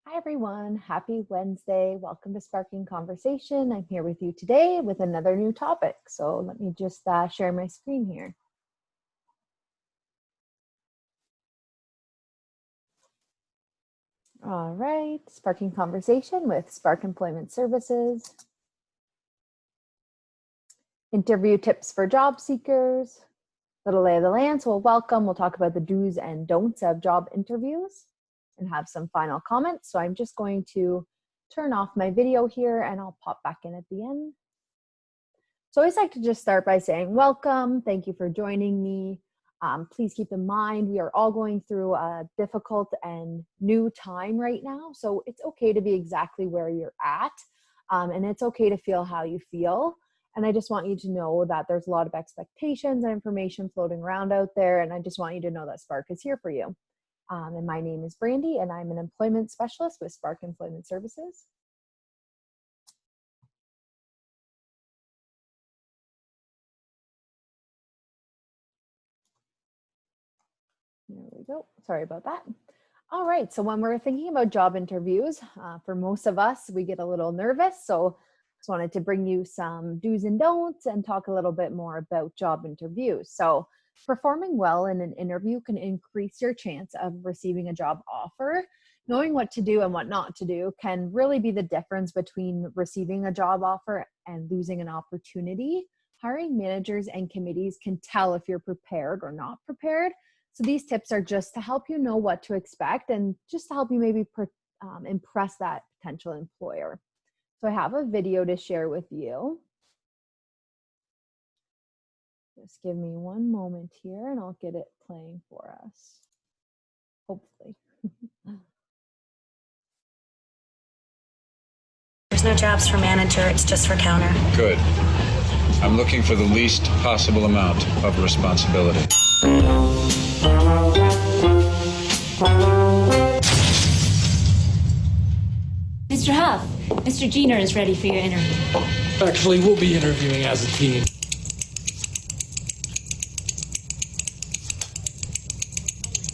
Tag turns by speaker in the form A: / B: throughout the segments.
A: Hi everyone, happy Wednesday. Welcome to Sparking Conversation. I'm here with you today with another new topic. So let me just share my screen here. All right, Sparking Conversation with Spark Employment Services. Interview tips for job seekers. Little lay of the land, so welcome. We'll talk about the do's and don'ts of job interviews and have some final comments. So I'm just going to turn off my video here and I'll pop back in at the end. So I always like to just start by saying welcome. Thank you for joining me. Please keep in mind we are all going through a difficult and new time right now. So it's okay to be exactly where you're at, and it's okay to feel how you feel. And I just want you to know that there's a lot of expectations and information floating around out there. And I just want you to know that Spark is here for you. And my name is Brandi, and I'm an employment specialist with Spark Employment Services. There we go. Sorry about that. All right. So when we're thinking about job interviews, for most of us, we get a little nervous. So just wanted to bring you some do's and don'ts and talk a little bit more about job interviews. So performing well in an interview can increase your chance of receiving a job offer. Knowing what to do and what not to do can really be the difference between receiving a job offer and losing an opportunity. Hiring managers and committees can tell if you're prepared or not prepared. So these tips are just to help you know what to expect and just to help you maybe impress that potential employer. So I have a video to share with you. Just give me one moment here and I'll get it playing for us, hopefully.
B: There's no jobs for manager, it's just for counter.
C: Good. I'm looking for the least possible amount of responsibility.
D: Mr. Huff, Mr. Jenner is ready for your interview.
E: Actually, we'll be interviewing as a team.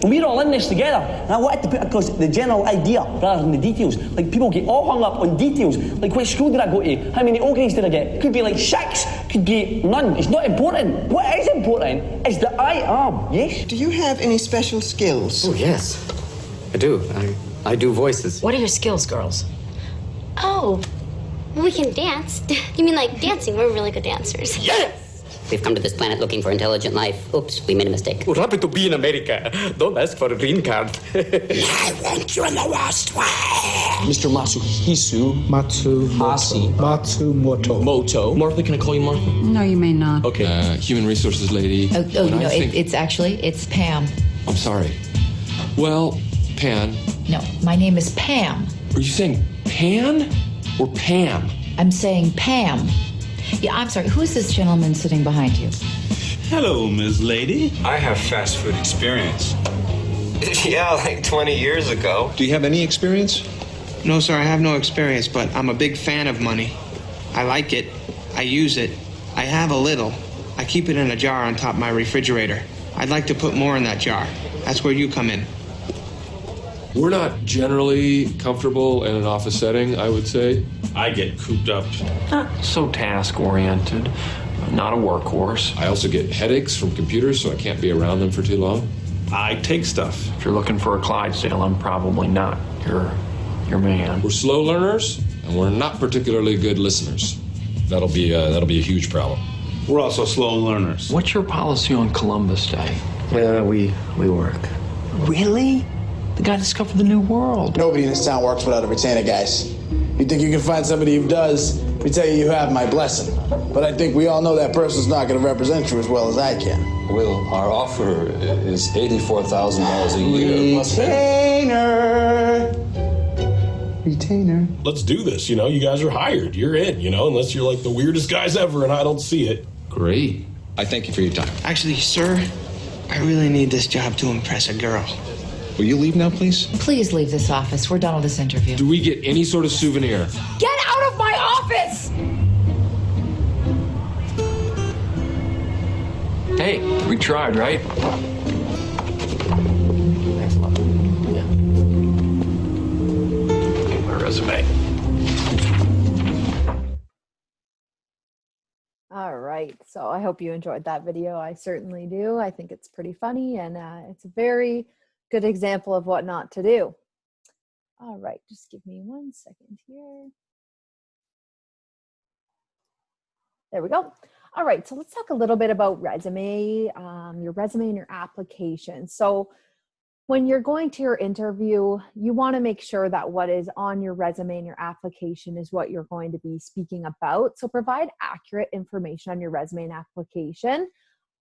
F: We're all in this together, and I wanted to put across the general idea rather than the details. Like, people get all hung up on details. Like, what school did I go to? How many O grades did I get? Could be like 6, could be none. It's not important. What is important is that I am, yes?
G: Do you have any special skills?
H: Oh, yes. I do. I do voices.
D: What are your skills, girls?
I: Oh, we can dance. You mean like dancing? We're really good dancers.
H: Yes! We've come to this planet looking for intelligent life. Oops, we made a mistake.
E: We're happy to be in America. Don't ask for a green card.
F: I want you in the worst way.
J: Mr. Matsumoto.
E: Moto. Martha, can I call you Martha?
D: No, you may not.
E: Okay.
J: Human resources lady.
D: It's Pam.
J: I'm sorry. Well, Pan.
D: No, my name is Pam.
J: Are you saying Pan or Pam?
D: I'm saying Pam. Yeah, I'm sorry. Who is this gentleman sitting behind you?
K: Hello, Ms. Lady.
C: I have fast food experience.
L: Yeah, like 20 years ago.
C: Do you have any experience?
M: No, sir, I have no experience, but I'm a big fan of money. I like it. I use it. I have a little. I keep it in a jar on top of my refrigerator. I'd like to put more in that jar. That's where you come in.
J: We're not generally comfortable in an office setting, I would say.
K: I get cooped up. Not so task-oriented, not a workhorse.
J: I also get headaches from computers, so I can't be around them for too long.
K: I take stuff. If you're looking for a Clydesdale, I'm probably not your man.
J: We're slow learners, and we're not particularly good listeners.
C: That'll be a huge problem.
K: We're also slow learners. What's your policy on Columbus Day?
H: We work.
K: Really? The guy discovered the new world.
N: Nobody in this town works without a retainer, guys. You think you can find somebody who does, we tell you have my blessing. But I think we all know that person's not going to represent you as well as I can.
O: Well, our offer is $84,000 a year.
N: Retainer.
P: Let's do this, you guys are hired. You're in, unless you're like the weirdest guys ever and I don't see it.
J: Great.
C: I thank you for your time.
M: Actually, sir, I really need this job to impress a girl.
C: Will you leave now, please?
D: Please leave this office. We're done with this interview.
J: Do we get any sort of souvenir?
D: Get out of my office!
K: Hey, we tried, right?
H: Thanks a lot. Yeah.
K: resume.
A: All right, so I hope you enjoyed that video. I certainly do. I think it's pretty funny, and it's a very good example of what not to do. All right, just give me 1 second here. There we go. All right, so let's talk a little bit about resume, your resume and your application. So when you're going to your interview, you want to make sure that what is on your resume and your application is what you're going to be speaking about. So provide accurate information on your resume and application.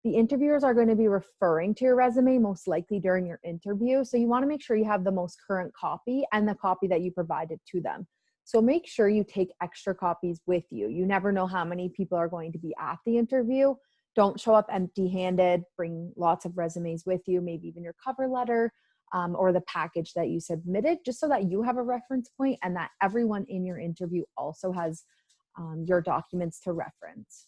A: The interviewers are going to be referring to your resume most likely during your interview. So you want to make sure you have the most current copy and the copy that you provided to them. So make sure you take extra copies with you. You never know how many people are going to be at the interview. Don't show up empty-handed. Bring lots of resumes with you, maybe even your cover letter or the package that you submitted, just so that you have a reference point and that everyone in your interview also has your documents to reference.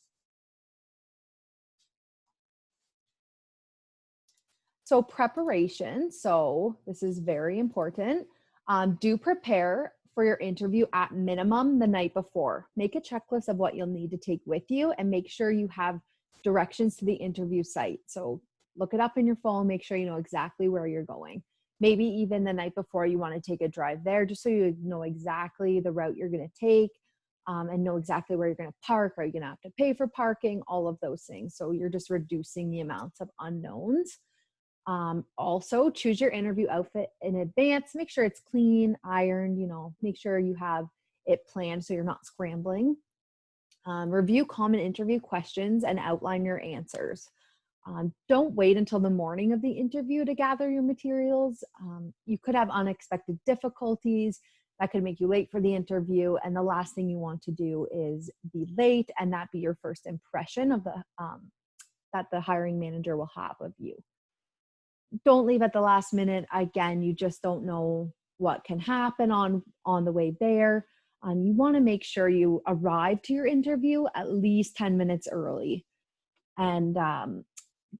A: So preparation, so this is very important. Do prepare for your interview at minimum the night before. Make a checklist of what you'll need to take with you and make sure you have directions to the interview site. So look it up in your phone, make sure you know exactly where you're going. Maybe even the night before you want to take a drive there, just so you know exactly the route you're going to take and know exactly where you're going to park. Are you going to have to pay for parking? All of those things. So you're just reducing the amounts of unknowns. Also choose your interview outfit in advance. Make sure it's clean, ironed, make sure you have it planned so you're not scrambling. Review common interview questions and outline your answers. Don't wait until the morning of the interview to gather your materials. You could have unexpected difficulties that could make you late for the interview. And the last thing you want to do is be late and that be your first impression of that the hiring manager will have of you. Don't leave at the last minute. Again, you just don't know what can happen on the way there. You want to make sure you arrive to your interview at least 10 minutes early. And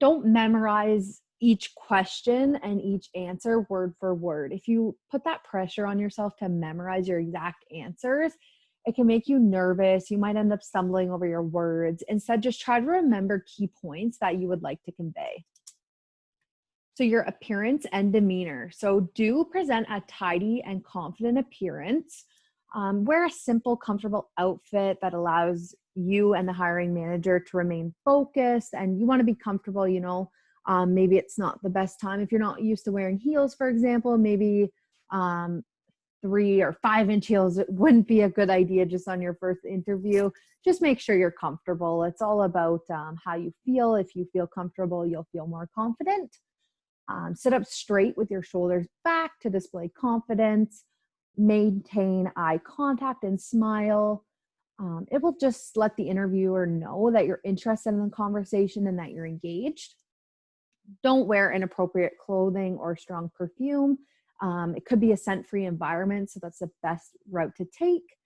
A: don't memorize each question and each answer word for word. If you put that pressure on yourself to memorize your exact answers, it can make you nervous. You might end up stumbling over your words. Instead, just try to remember key points that you would like to convey. So your appearance and demeanor. So do present a tidy and confident appearance. Wear a simple, comfortable outfit that allows you and the hiring manager to remain focused, and you want to be comfortable, maybe it's not the best time. If you're not used to wearing heels, for example, maybe 3 or 5 inch heels, it wouldn't be a good idea just on your first interview. Just make sure you're comfortable. It's all about how you feel. If you feel comfortable, you'll feel more confident. Sit up straight with your shoulders back to display confidence. Maintain eye contact and smile. It will just let the interviewer know that you're interested in the conversation and that you're engaged. Don't wear inappropriate clothing or strong perfume. It could be a scent-free environment, so that's the best route to take.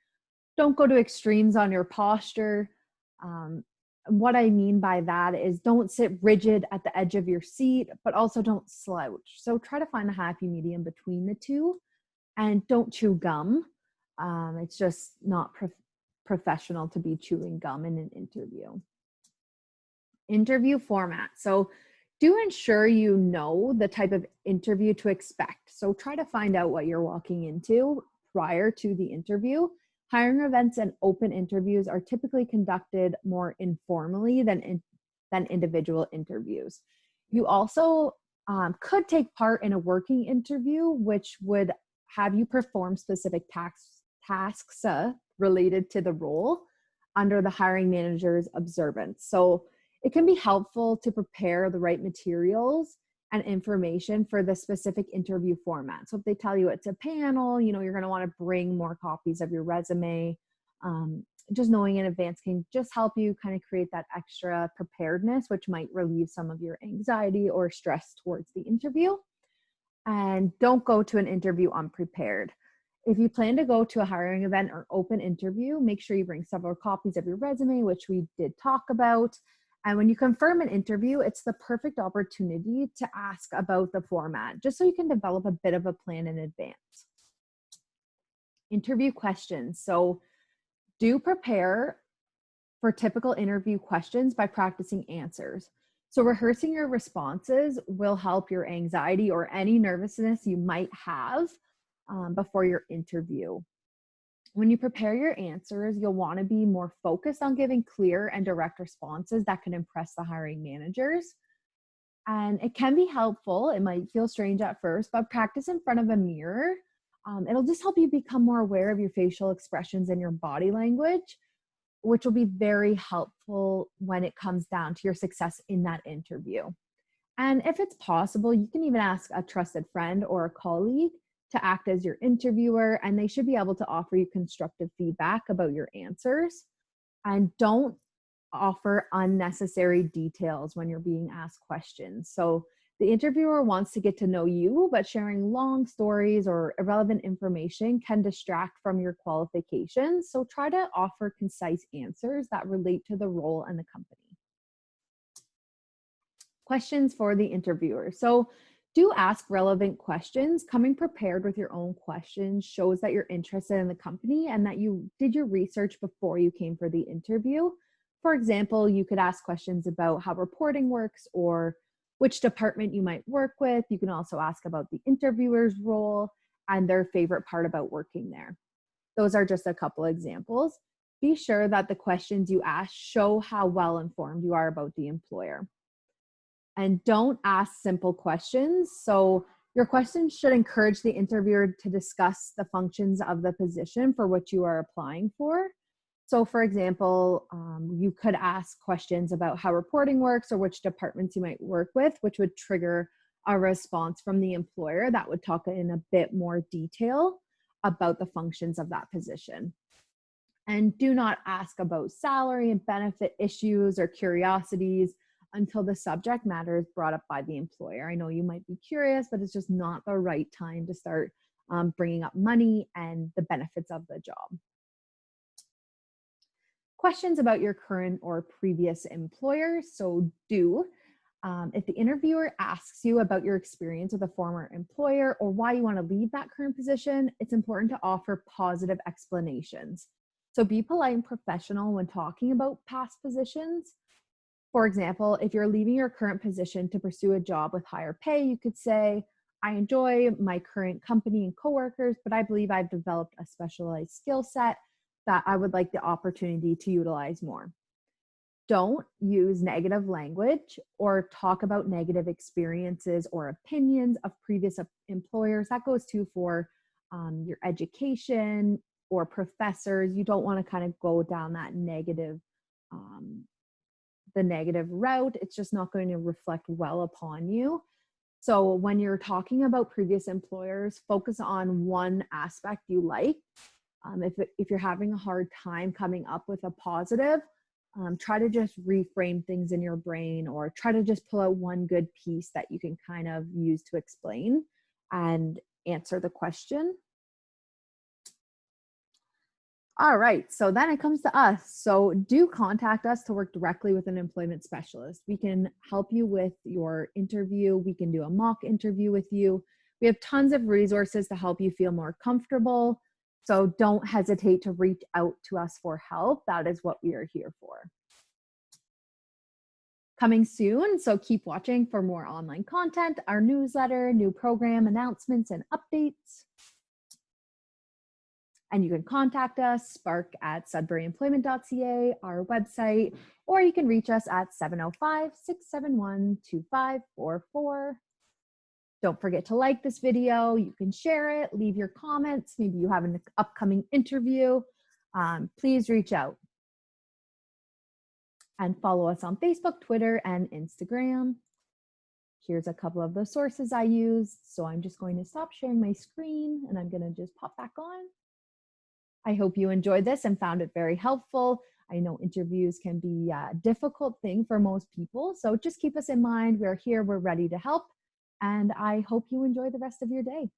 A: Don't go to extremes on your posture. What I mean by that is don't sit rigid at the edge of your seat, but also don't slouch. So try to find a happy medium between the two, and don't chew gum. It's just not professional to be chewing gum in an interview. Interview format. So do ensure you know the type of interview to expect. So try to find out what you're walking into prior to the interview. Hiring events and open interviews are typically conducted more informally than individual interviews. You also could take part in a working interview, which would have you perform specific tasks related to the role under the hiring manager's observance. So it can be helpful to prepare the right materials and information for the specific interview format. So if they tell you it's a panel, you're going to want to bring more copies of your resume. Just knowing in advance can just help you kind of create that extra preparedness, which might relieve some of your anxiety or stress towards the interview. And don't go to an interview unprepared. If you plan to go to a hiring event or open interview, make sure you bring several copies of your resume, which we did talk about. And when you confirm an interview, it's the perfect opportunity to ask about the format, just so you can develop a bit of a plan in advance. interview questions. So do prepare for typical interview questions by practicing answers. So rehearsing your responses will help your anxiety or any nervousness you might have before your interview. When you prepare your answers, you'll want to be more focused on giving clear and direct responses that can impress the hiring managers. And it can be helpful. It might feel strange at first, but practice in front of a mirror. It'll just help you become more aware of your facial expressions and your body language, which will be very helpful when it comes down to your success in that interview. And if it's possible, you can even ask a trusted friend or a colleague to act as your interviewer, and they should be able to offer you constructive feedback about your answers. And don't offer unnecessary details when you're being asked questions. So the interviewer wants to get to know you, but sharing long stories or irrelevant information can distract from your qualifications. So try to offer concise answers that relate to the role and the company. Questions for the interviewer. So do ask relevant questions. Coming prepared with your own questions shows that you're interested in the company and that you did your research before you came for the interview. For example, you could ask questions about how reporting works or which department you might work with. You can also ask about the interviewer's role and their favorite part about working there. Those are just a couple examples. Be sure that the questions you ask show how well informed you are about the employer. And don't ask simple questions. So your questions should encourage the interviewer to discuss the functions of the position for which you are applying for. So for example, you could ask questions about how reporting works or which departments you might work with, which would trigger a response from the employer that would talk in a bit more detail about the functions of that position. And do not ask about salary and benefit issues or curiosities until the subject matter is brought up by the employer. I know you might be curious, but it's just not the right time to start bringing up money and the benefits of the job. Questions about your current or previous employer. So if the interviewer asks you about your experience with a former employer or why you want to leave that current position, it's important to offer positive explanations. So be polite and professional when talking about past positions. For example, if you're leaving your current position to pursue a job with higher pay, you could say, I enjoy my current company and coworkers, but I believe I've developed a specialized skill set that I would like the opportunity to utilize more. Don't use negative language or talk about negative experiences or opinions of previous employers. That goes too for your education or professors. You don't want to kind of go down that negative the negative route. It's just not going to reflect well upon you. So when you're talking about previous employers, focus on one aspect you like. If you're having a hard time coming up with a positive, try to just reframe things in your brain or try to just pull out one good piece that you can kind of use to explain and answer the question. All right, so then it comes to us. So do contact us to work directly with an employment specialist. We can help you with your interview. We can do a mock interview with you. We have tons of resources to help you feel more comfortable. So don't hesitate to reach out to us for help. That is what we are here for. Coming soon, so keep watching for more online content, our newsletter, new program announcements and updates. And you can contact us, spark@sudburyemployment.ca, our website, or you can reach us at 705-671-2544. Don't forget to like this video. You can share it, leave your comments. Maybe you have an upcoming interview. Please reach out. And follow us on Facebook, Twitter, and Instagram. Here's a couple of the sources I used. So I'm just going to stop sharing my screen and I'm going to just pop back on. I hope you enjoyed this and found it very helpful. I know interviews can be a difficult thing for most people. So just keep us in mind. We're here, we're ready to help. And I hope you enjoy the rest of your day.